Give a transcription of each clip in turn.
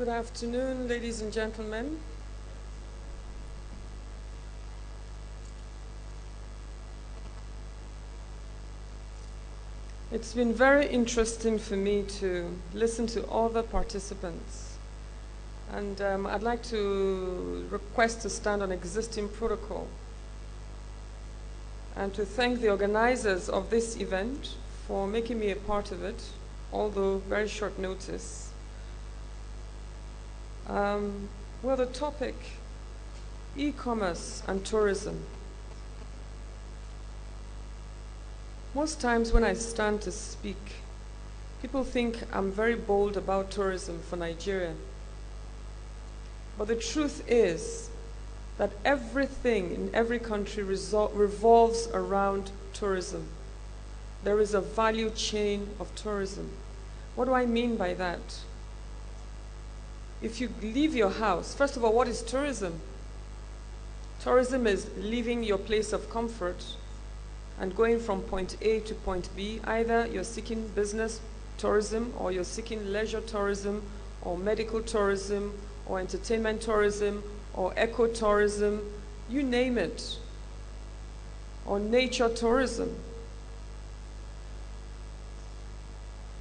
Good afternoon, ladies and gentlemen. It's been very interesting for me to listen to all the participants. And I'd like to request to stand on existing protocol and to thank the organizers of this event for making me a part of it, although very short notice. Well, the topic, e-commerce and tourism. Most times when I stand to speak, people think I'm very bold about tourism for Nigeria. But the truth is that everything in every country revolves around tourism. There is a value chain of tourism. What do I mean by that? If you leave your house, first of all, what is tourism? Tourism is leaving your place of comfort and going from point A to point B. Either you're seeking business tourism, or you're seeking leisure tourism, or medical tourism, or entertainment tourism, or ecotourism, you name it, or nature tourism.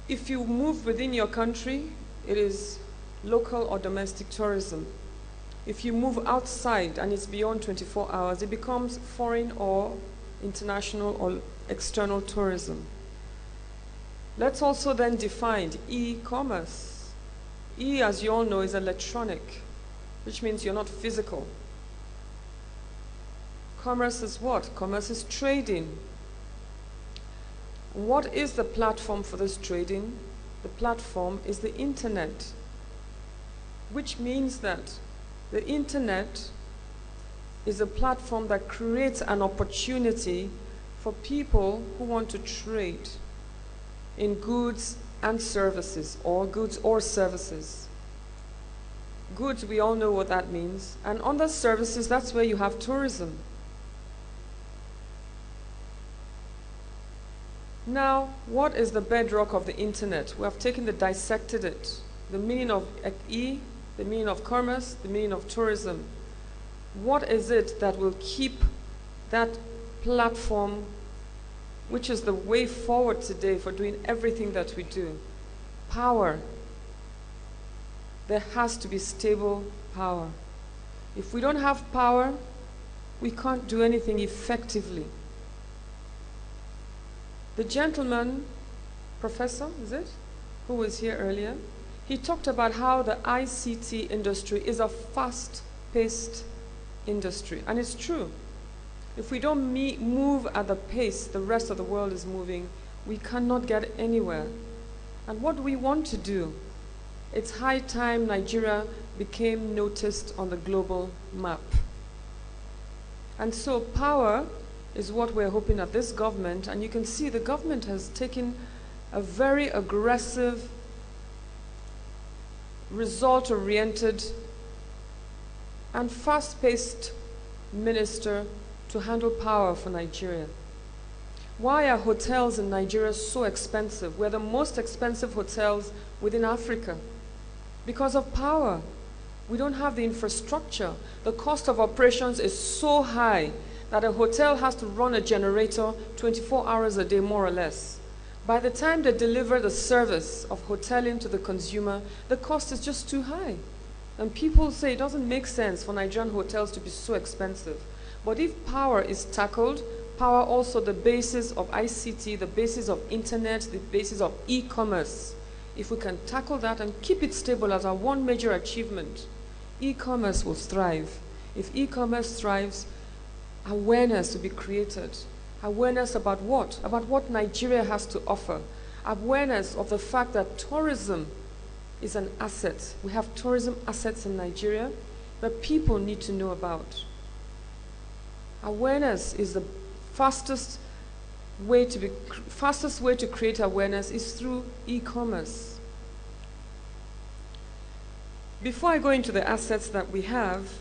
If you move within your country, it is local or domestic tourism. If you move outside and it's beyond 24 hours, it becomes foreign or international or external tourism. Let's also then define e-commerce. E, as you all know, is electronic, which means you're not physical. Commerce is what? Commerce is trading. What is the platform for this trading? The platform is the internet, which means that the internet is a platform that creates an opportunity for people who want to trade in goods and services, or goods or services. Goods, we all know what that means. And under services, that's where you have tourism. Now, what is the bedrock of the internet? We have dissected it. The meaning of E, the meaning of commerce, the meaning of tourism. What is it that will keep that platform, which is the way forward today for doing everything that we do? Power. There has to be stable power. If we don't have power, we can't do anything effectively. The gentleman, professor, is it, who was here earlier, he talked about how the ICT industry is a fast-paced industry, and it's true. If we don't move at the pace the rest of the world is moving, we cannot get anywhere. And what do we want to do? It's high time Nigeria became noticed on the global map. And so power is what we're hoping at this government, and you can see the government has taken a very aggressive, result-oriented and fast-paced minister to handle power for Nigeria. Why are hotels in Nigeria so expensive? We're the most expensive hotels within Africa because of power. We don't have the infrastructure. The cost of operations is so high that a hotel has to run a generator 24 hours a day, more or less. By the time they deliver the service of hoteling to the consumer, the cost is just too high. And people say it doesn't make sense for Nigerian hotels to be so expensive. But if power is tackled, power also the basis of ICT, the basis of internet, the basis of e-commerce, if we can tackle that and keep it stable as our one major achievement, e-commerce will thrive. If e-commerce thrives, awareness will be created. Awareness about what? About what Nigeria has to offer. Awareness of the fact that tourism is an asset. We have tourism assets in Nigeria that people need to know about. Awareness is the fastest way to create awareness is through e-commerce. Before I go into the assets that we have,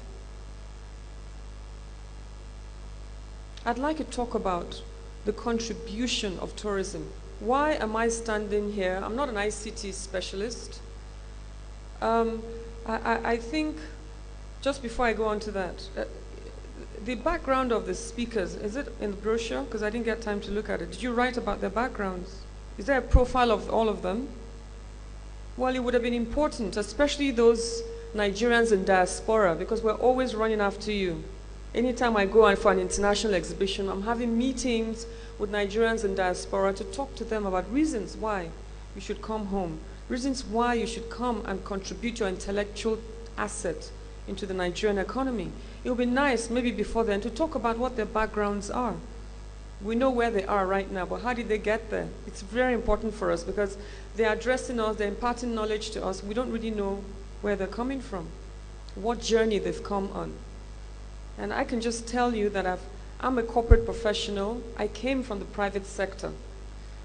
I'd like to talk about the contribution of tourism. Why am I standing here? I'm not an ICT specialist. I think, just before I go on to that, the background of the speakers, is it in the brochure? Because I didn't get time to look at it. Did you write about their backgrounds? Is there a profile of all of them? Well, it would have been important, especially those Nigerians in diaspora, because we're always running after you. Anytime I go for an international exhibition, I'm having meetings with Nigerians in diaspora to talk to them about reasons why you should come home, reasons why you should come and contribute your intellectual asset into the Nigerian economy. It would be nice, maybe before then, to talk about what their backgrounds are. We know where they are right now, but how did they get there? It's very important for us because they're addressing us, they're imparting knowledge to us. We don't really know where they're coming from, what journey they've come on. And I can just tell you that I'm a corporate professional. I came from the private sector.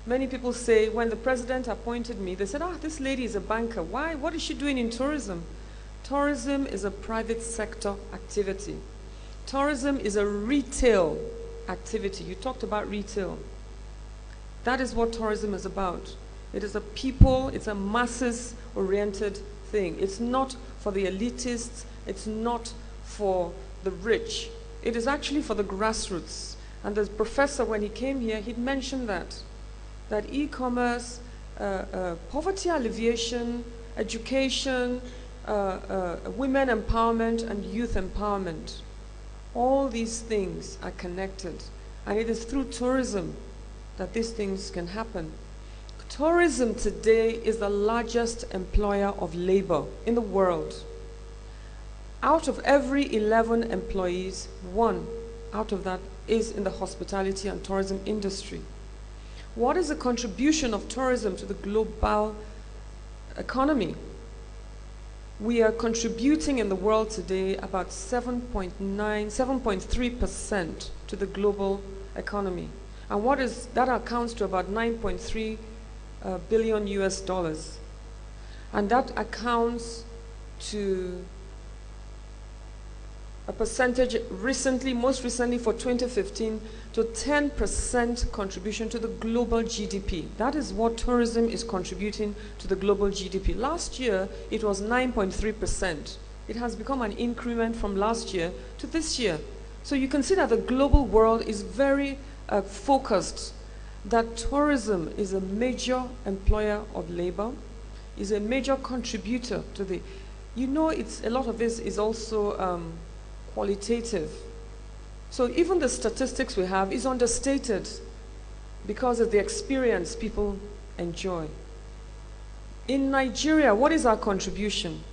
Many people say, when the president appointed me, they said, this lady is a banker. Why? What is she doing in tourism? Tourism is a private sector activity. Tourism is a retail activity. You talked about retail. That is what tourism is about. It is a people, it's a masses-oriented thing. It's not for the elitists. It's not for the rich. It is actually for the grassroots. And the professor, when he came here, he'd mentioned that e-commerce, poverty alleviation, education, women empowerment, and youth empowerment, all these things are connected. And it is through tourism that these things can happen. Tourism today is the largest employer of labor in the world. Out of every 11 employees, 1 out of that is in the hospitality and tourism industry. What is the contribution of tourism to the global economy? We are contributing in the world today about 7.3% to the global economy. And that accounts to about 9.3 billion US dollars. And that accounts to a percentage most recently for 2015, to 10% contribution to the global GDP. That is what tourism is contributing to the global GDP. Last year, it was 9.3%. It has become an increment from last year to this year. So you can see that the global world is very focused, that tourism is a major employer of labor, is a major contributor to the, a lot of this is also qualitative. So even the statistics we have is understated because of the experience people enjoy. In Nigeria, what is our contribution?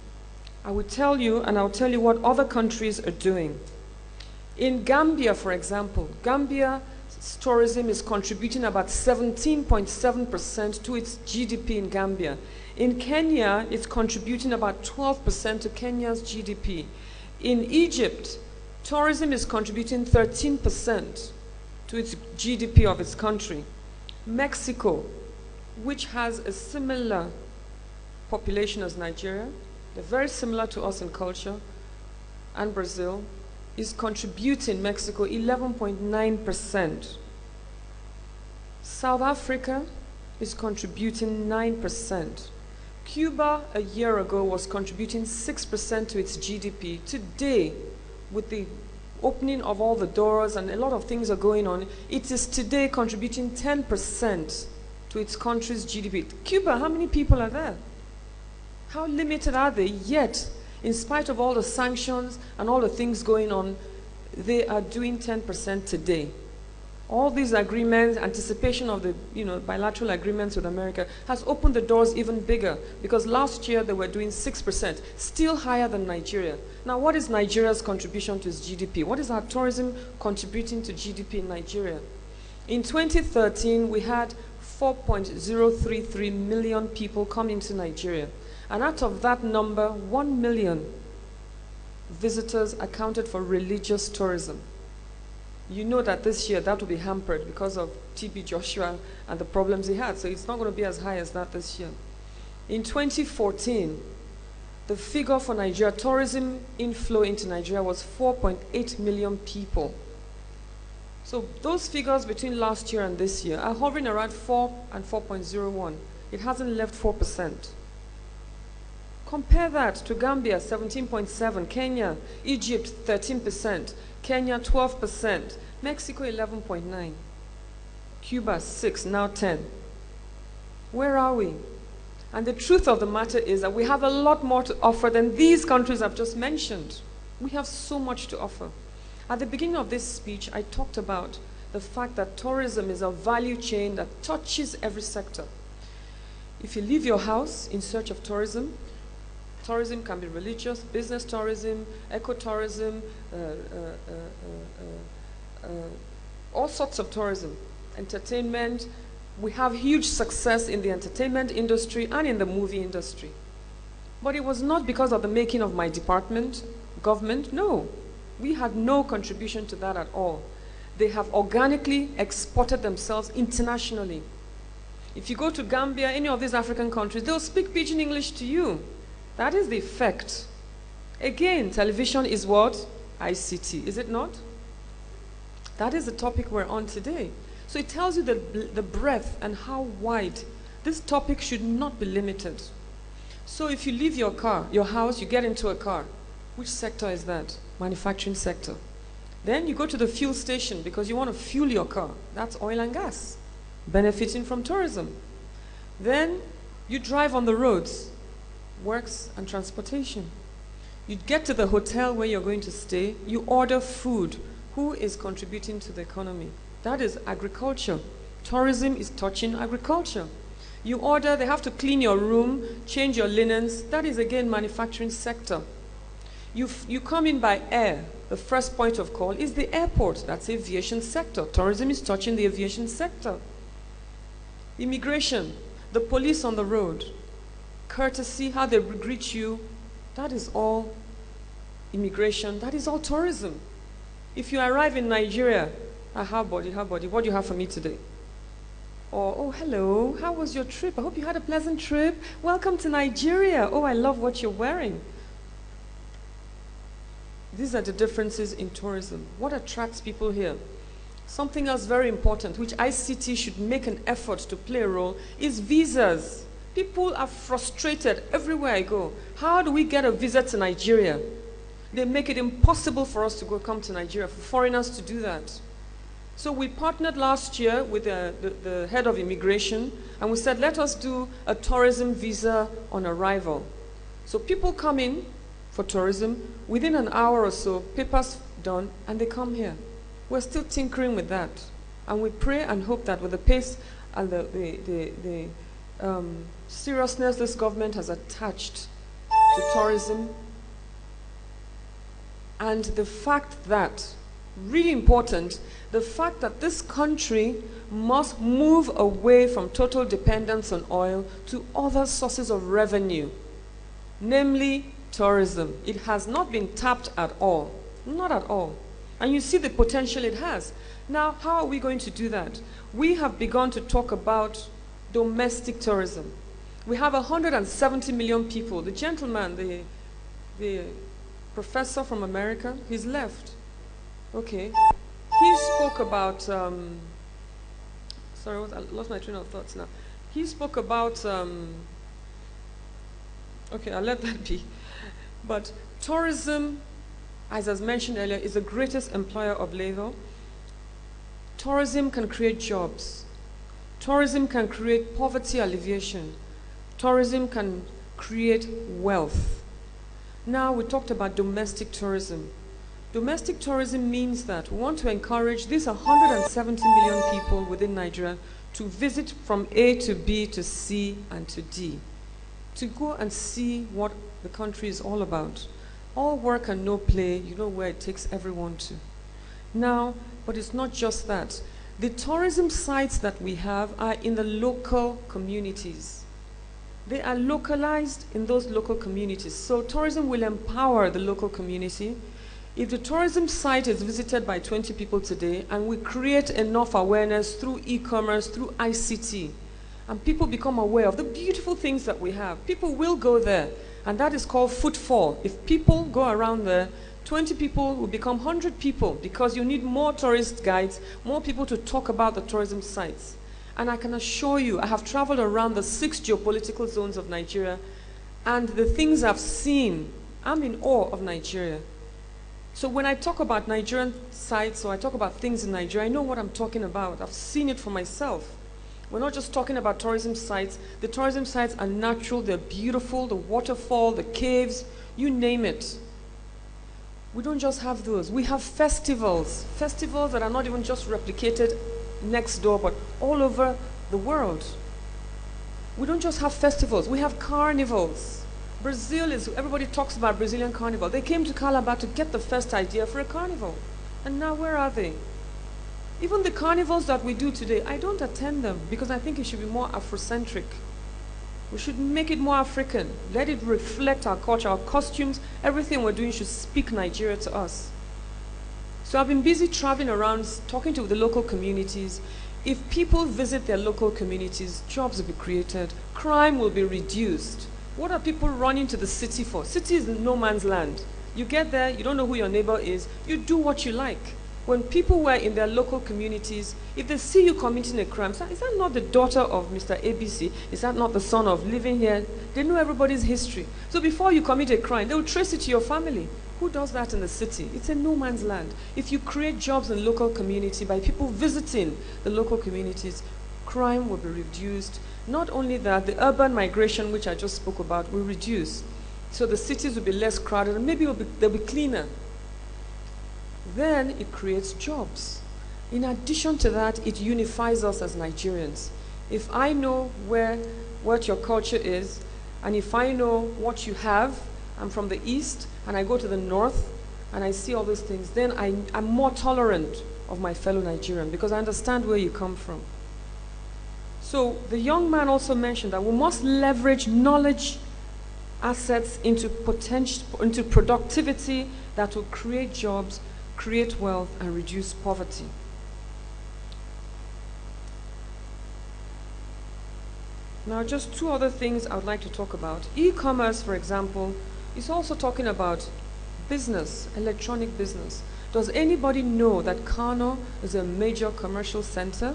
I will tell you, and I'll tell you what other countries are doing. In Gambia, for example, Gambia's tourism is contributing about 17.7% to its GDP in Gambia. In Kenya, it's contributing about 12% to Kenya's GDP. In Egypt, tourism is contributing 13% to its GDP of its country. Mexico, which has a similar population as Nigeria, they're very similar to us in culture, and Brazil, is contributing, Mexico, 11.9%. South Africa is contributing 9%. Cuba a year ago was contributing 6% to its GDP. Today, with the opening of all the doors and a lot of things are going on, it is today contributing 10% to its country's GDP. Cuba, how many people are there? How limited are they? Yet, in spite of all the sanctions and all the things going on, they are doing 10% today. All these agreements, anticipation of the bilateral agreements with America has opened the doors even bigger, because last year they were doing 6%, still higher than Nigeria. Now, what is Nigeria's contribution to its GDP? What is our tourism contributing to GDP in Nigeria? In 2013, we had 4.033 million people coming to Nigeria. And out of that number, 1 million visitors accounted for religious tourism. You know that this year that will be hampered because of TB Joshua and the problems he had. So it's not going to be as high as that this year. In 2014, the figure for Nigeria, tourism inflow into Nigeria was 4.8 million people. So those figures between last year and this year are hovering around 4 and 4.01. It hasn't left 4%. Compare that to Gambia, 17.7, Kenya, Egypt, 13%, Kenya, 12%, Mexico, 11.9, Cuba, 6, now 10. Where are we? And the truth of the matter is that we have a lot more to offer than these countries I've just mentioned. We have so much to offer. At the beginning of this speech, I talked about the fact that tourism is a value chain that touches every sector. If you leave your house in search of tourism, tourism can be religious, business tourism, ecotourism, all sorts of tourism, entertainment. We have huge success in the entertainment industry and in the movie industry. But it was not because of the making of my department, government, no. We had no contribution to that at all. They have organically exported themselves internationally. If you go to Gambia, any of these African countries, they'll speak Pidgin English to you. That is the effect. Again, television is what? ICT, is it not? That is the topic we're on today. So it tells you the breadth and how wide this topic should not be limited. So if you leave your car, your house, you get into a car, which sector is that? Manufacturing sector. Then you go to the fuel station because you want to fuel your car. That's oil and gas, benefiting from tourism. Then you drive on the roads, works and transportation. You get to the hotel where you're going to stay, you order food. Who is contributing to the economy? That is agriculture. Tourism is touching agriculture. You order, they have to clean your room, change your linens. That is again manufacturing sector. You come in by air. The first point of call is the airport. That's aviation sector. Tourism is touching the aviation sector. Immigration, the police on the road, courtesy, how they greet you, that is all immigration. That is all tourism. If you arrive in Nigeria, how buddy, what do you have for me today? Or, oh, hello, how was your trip? I hope you had a pleasant trip. Welcome to Nigeria. Oh, I love what you're wearing. These are the differences in tourism. What attracts people here? Something else very important, which ICT should make an effort to play a role, is visas. People are frustrated everywhere I go. How do we get a visa to Nigeria? They make it impossible for us to come to Nigeria, for foreigners to do that. So we partnered last year with the head of immigration, and we said, let us do a tourism visa on arrival. So people come in for tourism, within an hour or so, papers done, and they come here. We're still tinkering with that. And we pray and hope that with the pace and the seriousness this government has attached to tourism, and the fact that, really important, the fact that this country must move away from total dependence on oil to other sources of revenue, namely tourism. It has not been tapped at all, not at all. And you see the potential it has. Now, how are we going to do that? We have begun to talk about domestic tourism. We have 170 million people. The gentleman, the professor from America, he's left. Okay. He spoke about, sorry, I lost my train of thoughts now. He spoke about, okay, I'll let that be. But tourism, as I mentioned earlier, is the greatest employer of labor. Tourism can create jobs. Tourism can create poverty alleviation. Tourism can create wealth. Now we talked about domestic tourism. Domestic tourism means that we want to encourage these 170 million people within Nigeria to visit from A to B to C and to D, to go and see what the country is all about. All work and no play, you know where it takes everyone to. Now, but it's not just that. The tourism sites that we have are in the local communities. They are localized in those local communities. So tourism will empower the local community. If the tourism site is visited by 20 people today and we create enough awareness through e-commerce, through ICT, and people become aware of the beautiful things that we have, people will go there. And that is called footfall. If people go around there, 20 people will become 100 people because you need more tourist guides, more people to talk about the tourism sites. And I can assure you, I have traveled around the 6 geopolitical zones of Nigeria, and the things I've seen, I'm in awe of Nigeria. So when I talk about Nigerian sites or I talk about things in Nigeria, I know what I'm talking about. I've seen it for myself. We're not just talking about tourism sites. The tourism sites are natural, they're beautiful, the waterfall, the caves, you name it. We don't just have those. We have festivals. Festivals that are not even just replicated next door, but all over the world. We don't just have festivals. We have carnivals. Brazil is, everybody talks about Brazilian carnival. They came to Calabar to get the first idea for a carnival. And now where are they? Even the carnivals that we do today, I don't attend them because I think it should be more Afrocentric. We should make it more African. Let it reflect our culture, our costumes, everything we're doing should speak Nigeria to us. So I've been busy traveling around, talking to the local communities. If people visit their local communities, jobs will be created, crime will be reduced. What are people running to the city for? City is no man's land. You get there, you don't know who your neighbor is, you do what you like. When people were in their local communities, if they see you committing a crime, is that not the daughter of Mr. ABC? Is that not the son of living here? They know everybody's history. So before you commit a crime, they will trace it to your family. Who does that in the city? It's a no man's land. If you create jobs in local community by people visiting the local communities, crime will be reduced. Not only that, the urban migration, which I just spoke about, will reduce. So the cities will be less crowded and maybe they'll be cleaner. Then it creates jobs. In addition to that, it unifies us as Nigerians. If I know what your culture is, and if I know what you have, I'm from the East, and I go to the North, and I see all those things, then I'm more tolerant of my fellow Nigerian because I understand where you come from. So the young man also mentioned that we must leverage knowledge assets into productivity that will create jobs, create wealth, and reduce poverty. Now, just two other things I would like to talk about. E-commerce, for example, is also talking about business, electronic business. Does anybody know that Kano is a major commercial center?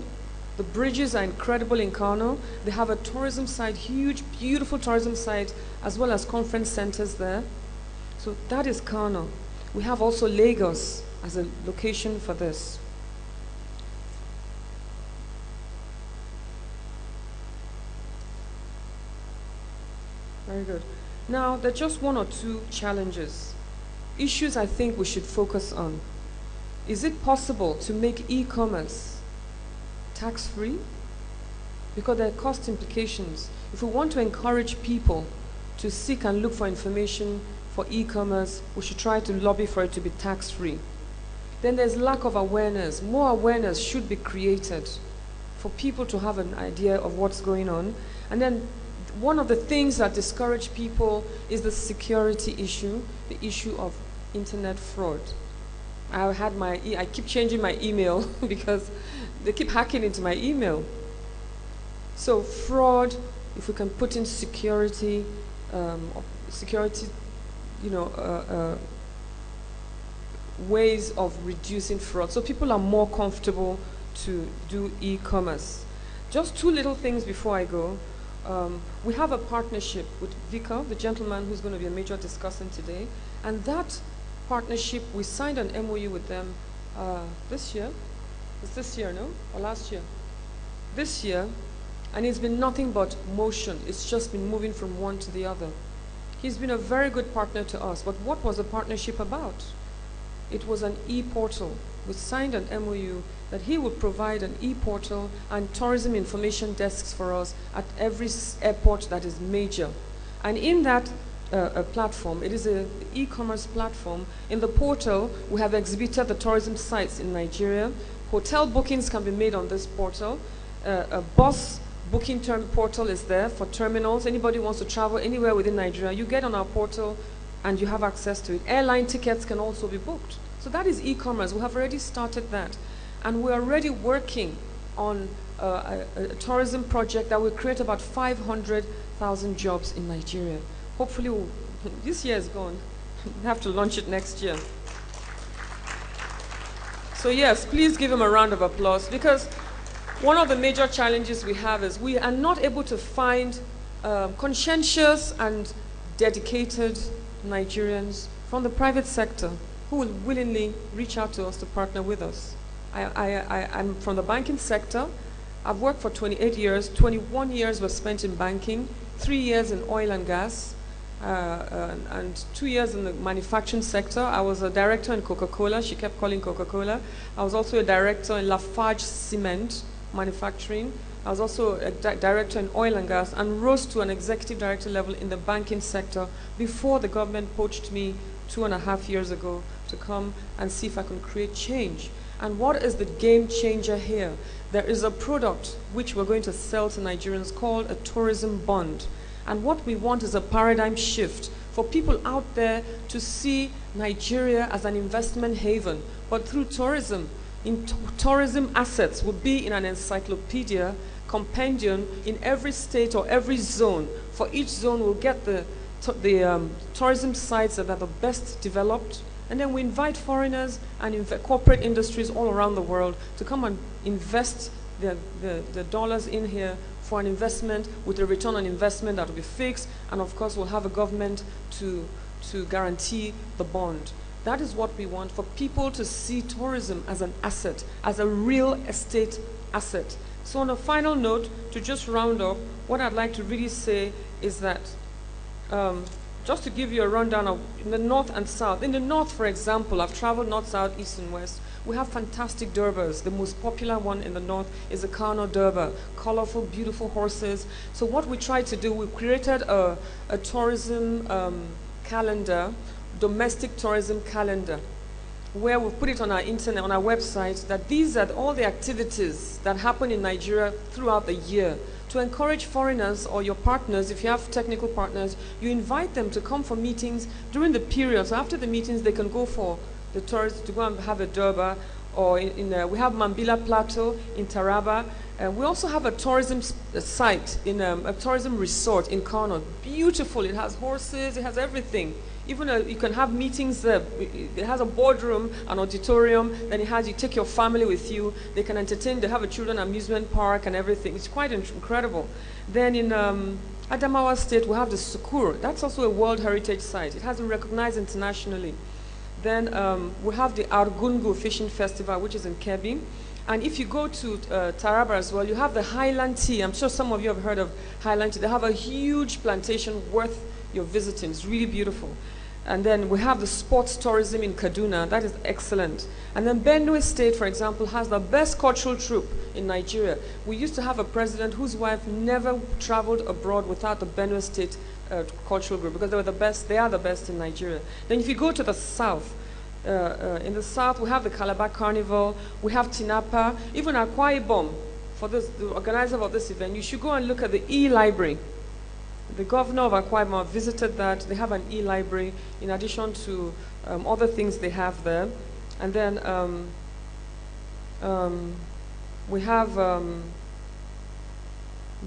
The bridges are incredible in Kano. They have a tourism site, huge, beautiful tourism site, as well as conference centers there. So that is Kano. We have also Lagos as a location for this. Very good. Now, there are just one or two challenges, issues I think we should focus on. Is it possible to make e-commerce tax-free? Because there are cost implications. If we want to encourage people to seek and look for information for e-commerce, we should try to lobby for it to be tax-free. Then there's lack of awareness. More awareness should be created for people to have an idea of what's going on. And then one of the things that discourage people is the security issue, the issue of internet fraud. I keep changing my email because they keep hacking into my email. So fraud, if we can put in security, ways of reducing fraud, so people are more comfortable to do e-commerce. Just two little things before I go. We have a partnership with Vika, the gentleman who's going to be a major discussant today, and that partnership, we signed an MOU with them this year. It's this year, no? Or last year? This year, and it's been nothing but motion. It's just been moving from one to the other. He's been a very good partner to us, but what was the partnership about? It was an e-portal. We signed an MOU that he would provide an e-portal and tourism information desks for us at every airport that is major. And in that platform, it is an e-commerce platform. In the portal, we have exhibited the tourism sites in Nigeria. Hotel bookings can be made on this portal. A bus booking portal is there for terminals. Anybody wants to travel anywhere within Nigeria, you get on our portal and you have access to it. Airline tickets can also be booked. So that is e-commerce. We have already started that. And we're already working on a tourism project that will create about 500,000 jobs in Nigeria. Hopefully, this year is gone. We have to launch it next year. So yes, please give him a round of applause, because one of the major challenges we have is we are not able to find conscientious and dedicated Nigerians from the private sector who will willingly reach out to us to partner with us. I'm from the banking sector. I've worked for 28 years. 21 years were spent in banking, 3 years in oil and gas, and 2 years in the manufacturing sector. I was a director in Coca-Cola. She kept calling Coca-Cola. I was also a director in Lafarge Cement manufacturing. I was also a director in oil and gas and rose to an executive director level in the banking sector before the government poached me 2.5 years ago to come and see if I can create change. And what is the game changer here? There is a product which we're going to sell to Nigerians called a tourism bond. And what we want is a paradigm shift for people out there to see Nigeria as an investment haven, but through tourism. Tourism assets will be in an encyclopedia compendium in every state or every zone. For each zone, we'll get the tourism sites that are the best developed, and then we invite foreigners and corporate industries all around the world to come and invest the dollars in here for an investment with a return on investment that will be fixed, and of course we'll have a government to guarantee the bond. That is what we want, for people to see tourism as an asset, as a real estate asset. So on a final note, to just round up, what I'd like to really say is that, just to give you a rundown of in the north and south. In the north, for example, I've traveled north, south, east, and west. We have fantastic Durbas. The most popular one in the north is the Kano Durba. Colorful, beautiful horses. So what we tried to do, we created a tourism calendar, domestic tourism calendar, where we put it on our internet, on our website, that these are all the activities that happen in Nigeria throughout the year. To encourage foreigners or your partners, if you have technical partners, you invite them to come for meetings during the period. So after the meetings, they can go for the tourists to go and have a Durba, or we have Mambila Plateau in Taraba. We also have a tourism site, in a tourism resort in Kano. Beautiful, it has horses, it has everything. Even you can have meetings there. It has a boardroom, an auditorium, then you take your family with you. They can entertain, they have a children amusement park and everything. It's quite incredible. Then in Adamawa State, we have the Sukur. That's also a World Heritage Site. It has been recognized internationally. Then we have the Argungu Fishing Festival, which is in Kebbi. And if you go to Taraba as well, you have the Highland Tea. I'm sure some of you have heard of Highland Tea. They have a huge plantation worth your visiting. It's really beautiful. And then we have the sports tourism in Kaduna. That is excellent. And then Benue State, for example, has the best cultural troupe in Nigeria. We used to have a president whose wife never traveled abroad without the Benue State cultural group, because they were the best. They are the best in Nigeria. Then if you go to the south, in the south, we have the Calabar Carnival, we have Tinapa, even Akwa Ibom. For this, the organizer of this event, you should go and look at the e-library. The governor of Akwa Ibom visited that. They have an e-library in addition to other things they have there. And then we have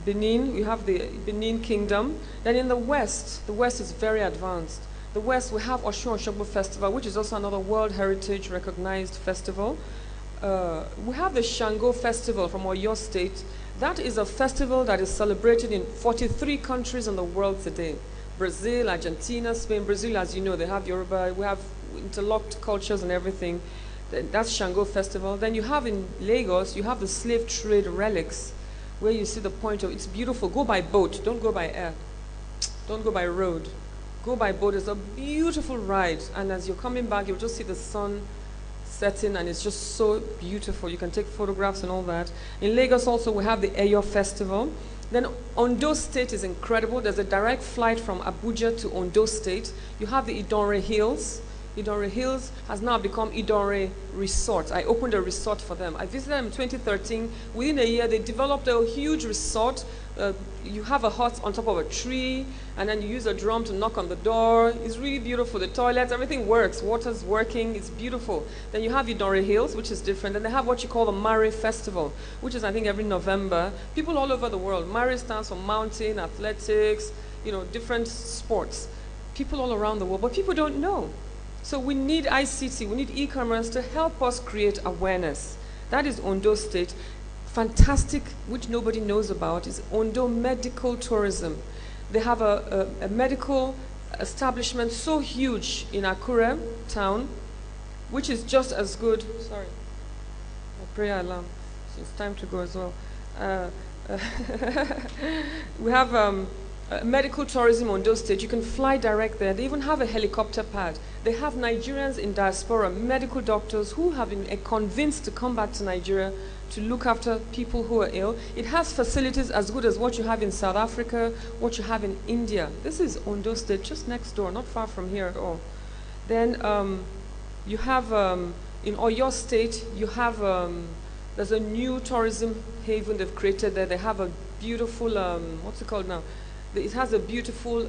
Benin. We have the Benin Kingdom. Then in the west is very advanced. The west, we have Osun Osogbo Festival, which is also another World Heritage recognized festival. We have the Shango Festival from Oyo State. That is a festival that is celebrated in 43 countries in the world today. Brazil, Argentina, Spain. Brazil, as you know, they have Yoruba. We have interlocked cultures and everything. That's Shango Festival. Then you have in Lagos, you have the slave trade relics, where you see the point of, it's beautiful. Go by boat, don't go by air. Don't go by road. Go by boat. It's a beautiful ride. And as you're coming back, you'll just see the sun setting, and it's just so beautiful. You can take photographs and all that. In Lagos also, we have the Eyo Festival. Then Ondo State is incredible. There's a direct flight from Abuja to Ondo State. You have the Idonre Hills. Idonre Hills has now become Idonre Resort. I opened a resort for them. I visited them in 2013. Within a year, they developed a huge resort. You have a hut on top of a tree, and then you use a drum to knock on the door. It's really beautiful. The toilets, everything works. Water's working. It's beautiful. Then you have Idonre Hills, which is different. And they have what you call the Mare Festival, which is, I think, every November. People all over the world. Mare stands for mountain, athletics, you know, different sports. People all around the world, but people don't know. So we need ICT, we need e-commerce to help us create awareness. That is Ondo State. Fantastic, which nobody knows about, is Ondo Medical Tourism. They have a medical establishment so huge in Akure town, which is just as good. Sorry, my prayer alarm. So it's time to go as well. We have medical tourism on those states. You can fly direct there. They even have a helicopter pad. They have Nigerians in diaspora, medical doctors who have been convinced to come back to Nigeria to look after people who are ill. It has facilities as good as what you have in South Africa, what you have in India. This is Ondo State, just next door, not far from here at all. Then you have, in Oyo State, you have, there's a new tourism haven they've created there. They have a beautiful, what's it called now? It has a beautiful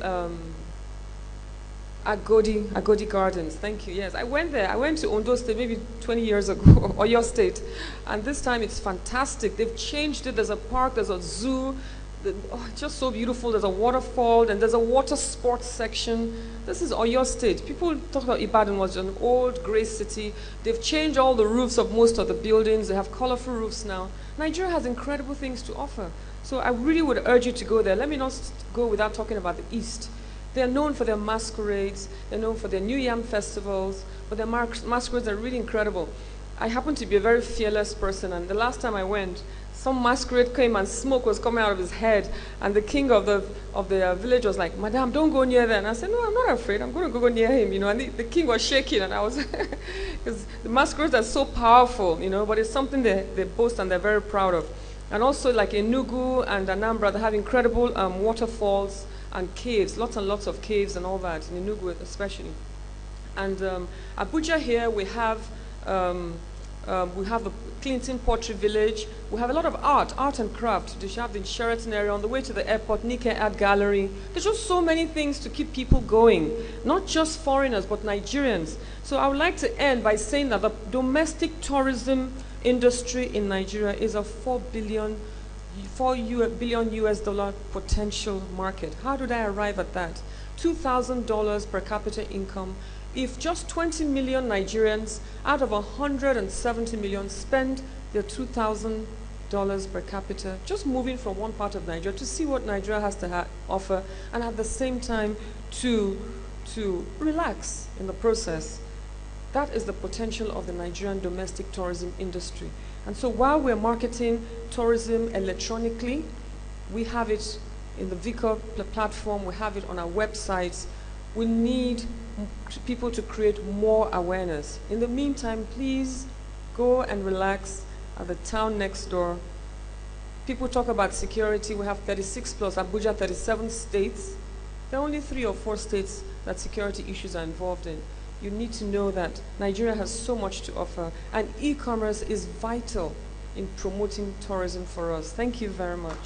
Agodi Gardens. Thank you. Yes, I went there. I went to Ondo State maybe 20 years ago, or your state, and this time it's fantastic. They've changed it. There's a park. There's a zoo. It's just so beautiful. There's a waterfall, and there's a water sports section. This is Oyo State. People talk about Ibadan was an old grey city. They've changed all the roofs of most of the buildings. They have colorful roofs now. Nigeria has incredible things to offer. So I really would urge you to go there. Let me not go without talking about the East. They're known for their masquerades. They're known for their New Yam festivals. But their masquerades are really incredible. I happen to be a very fearless person, and the last time I went, some masquerade came and smoke was coming out of his head, and the king of the village was like, "Madam, don't go near there." And I said, "No, I'm not afraid. I'm going to go near him," you know. And the king was shaking, and I was, because the masquerades are so powerful, you know. But it's something they boast and they're very proud of. And also, like Enugu and Anambra, they have incredible waterfalls and caves, lots and lots of caves and all that, in Enugu especially. And Abuja here, we have the Clinton Pottery Village. We have a lot of art and craft. They have the Sheraton area on the way to the airport, Nikkei Art Gallery. There's just so many things to keep people going, not just foreigners, but Nigerians. So I would like to end by saying that the domestic tourism industry in Nigeria is a $4 billion US dollar potential market. How did I arrive at that? $2,000 per capita income. If just 20 million Nigerians out of 170 million spend their $2,000 per capita, just moving from one part of Nigeria to see what Nigeria has to offer, and at the same time to relax in the process, that is the potential of the Nigerian domestic tourism industry. And so while we're marketing tourism electronically, we have it in the Vico platform, we have it on our websites. We need people to create more awareness. In the meantime, please go and relax at the town next door. People talk about security. We have 36 plus, Abuja 37 states. There are only 3 or 4 states that security issues are involved in. You need to know that Nigeria has so much to offer, and e-commerce is vital in promoting tourism for us. Thank you very much.